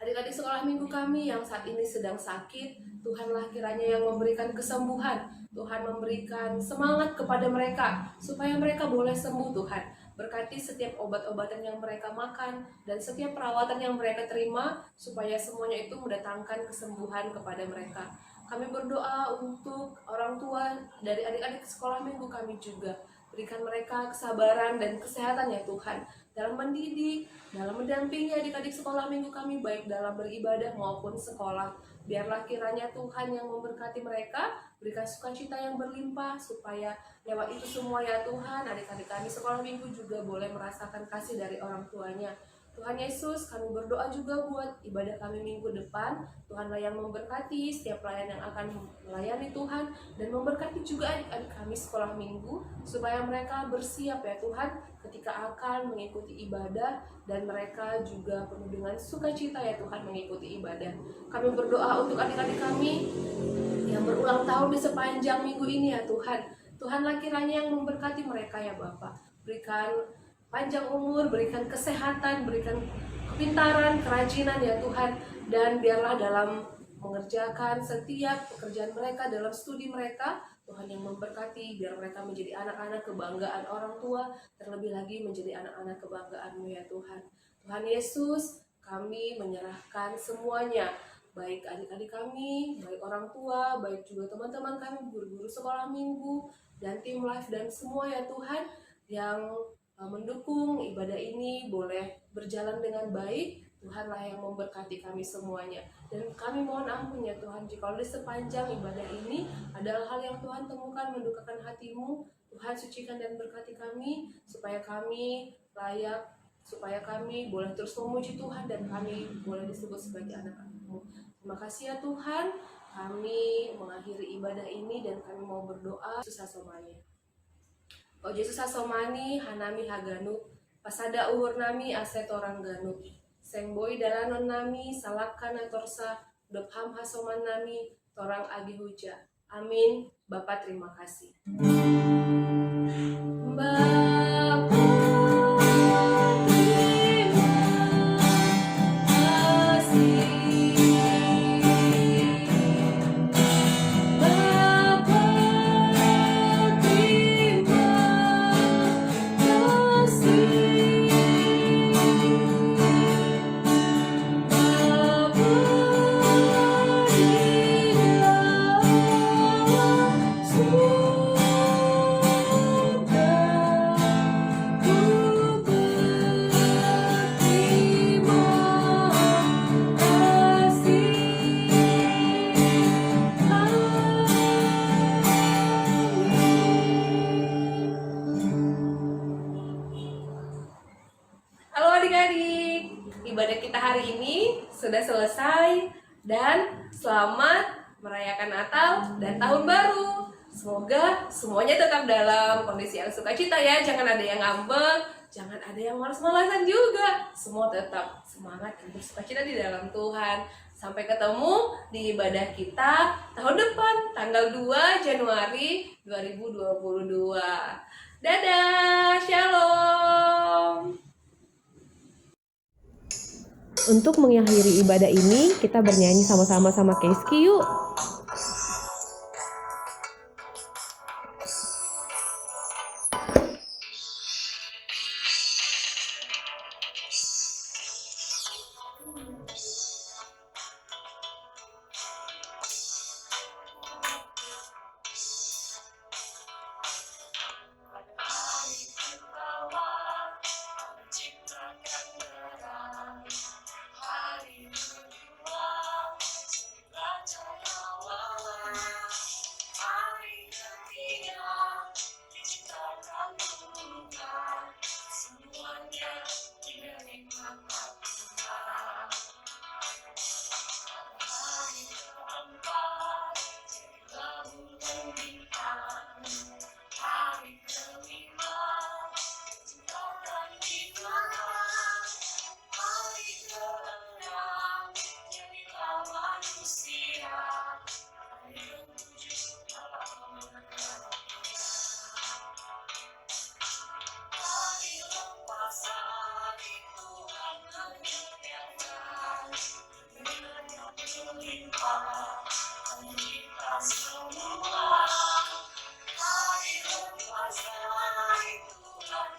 adik-adik sekolah minggu kami yang saat ini sedang sakit. Tuhanlah kiranya yang memberikan kesembuhan. Tuhan memberikan semangat kepada mereka supaya mereka boleh sembuh Tuhan. Berkati setiap obat-obatan yang mereka makan dan setiap perawatan yang mereka terima supaya semuanya itu mendatangkan kesembuhan kepada mereka. Kami berdoa untuk orang tua dari adik-adik sekolah minggu kami juga. Berikan mereka kesabaran dan kesehatan ya Tuhan dalam mendidik, dalam mendampingi adik-adik sekolah minggu kami baik dalam beribadah maupun sekolah. Biarlah kiranya Tuhan yang memberkati mereka, berikan sukacita yang berlimpah supaya lewat itu semua ya Tuhan, adik-adik kami sekolah minggu juga boleh merasakan kasih dari orang tuanya. Tuhan Yesus, kami berdoa juga buat ibadah kami minggu depan. Tuhanlah yang memberkati setiap pelayan yang akan melayani Tuhan dan memberkati juga adik-adik kami sekolah minggu supaya mereka bersiap ya Tuhan ketika akan mengikuti ibadah dan mereka juga penuh dengan sukacita ya Tuhan mengikuti ibadah. Kami berdoa untuk adik-adik kami yang berulang tahun di sepanjang minggu ini ya Tuhan. Tuhanlah kiranya yang memberkati mereka ya Bapa. Berikan panjang umur, berikan kesehatan, berikan kepintaran, kerajinan ya Tuhan. Dan biarlah dalam mengerjakan setiap pekerjaan mereka, dalam studi mereka, Tuhan yang memberkati, biar mereka menjadi anak-anak kebanggaan orang tua, terlebih lagi menjadi anak-anak kebanggaan-Mu ya Tuhan. Tuhan Yesus, kami menyerahkan semuanya, baik adik-adik kami, baik orang tua, baik juga teman-teman kami, guru-guru sekolah minggu, dan tim live dan semua ya Tuhan, yang mendukung ibadah ini boleh berjalan dengan baik. Tuhanlah yang memberkati kami semuanya. Dan kami mohon ampun ya Tuhan, jika di sepanjang ibadah ini adalah hal yang Tuhan temukan mendukakan hati-Mu, Tuhan sucikan dan berkati kami, supaya kami layak, supaya kami boleh terus memuji Tuhan dan kami boleh disebut sebagai anak-anak-Mu. Terima kasih ya Tuhan, kami mengakhiri ibadah ini dan kami mau berdoa susah somanya. O Yesus asomani hanami haganut, pasada uhur nami asetorang ganut, sengboi dalanon nami salakana torsa, dopham hasoman nami torang agi huja. Amin. Bapak terima kasih. Halo adik-adik, ibadah kita hari ini sudah selesai dan selamat merayakan Natal dan Tahun Baru. Semoga semuanya tetap dalam kondisi yang sukacita ya, jangan ada yang ngambek, jangan ada yang malas-malasan juga. Semua tetap semangat dan bersukacita di dalam Tuhan. Sampai ketemu di ibadah kita tahun depan, tanggal 2 Januari 2022. Dadah, shalom. Untuk mengakhiri ibadah ini, kita bernyanyi sama-sama sama Keski yuk.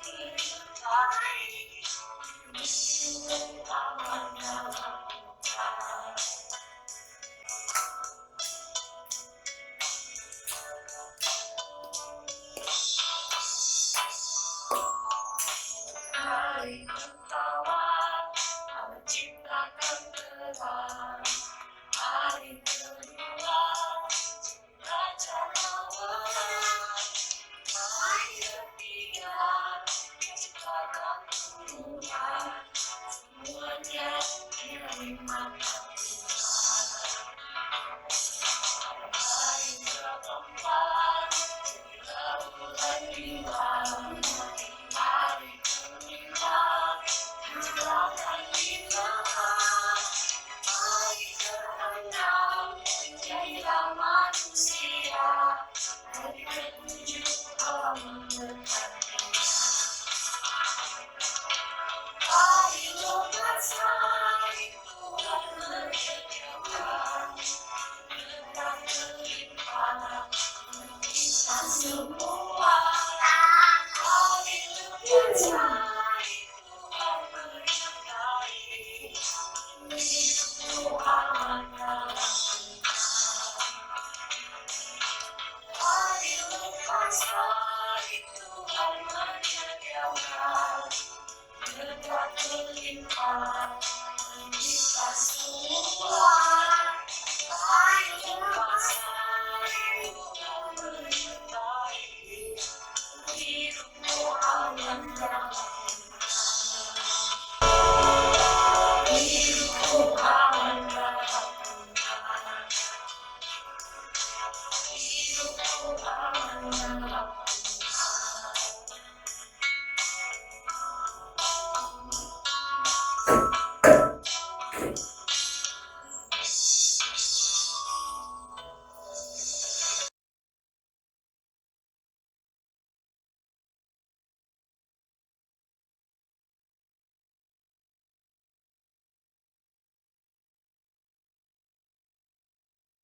Hari pertama Allah ciptakan terang, hari kedua raja awal, hari ketiga Dia ciptakan tumbuhan, semuanya dari mata Tuhan. Hari keempat jadilah bulan bintang, hari kelima bulan bintang, hari keenam jadilah manusia, hari ketujuh Allah memberkatinya. Hari lepas hari Tuhan menyediakan berkat kelimpahan kita semua. Hari lepas hari Tuhan menyertai hidupmu aman dalam Tuhan. Hari lepas hari Tuhan menyediakan berkat kelimpahan kita semua. Hari lepas hari Tuhan menyertai hidupmu aman dalam Tuhan. Hidupmu aman dalam Tuhan. Hidupmu aman dalam Tuhan.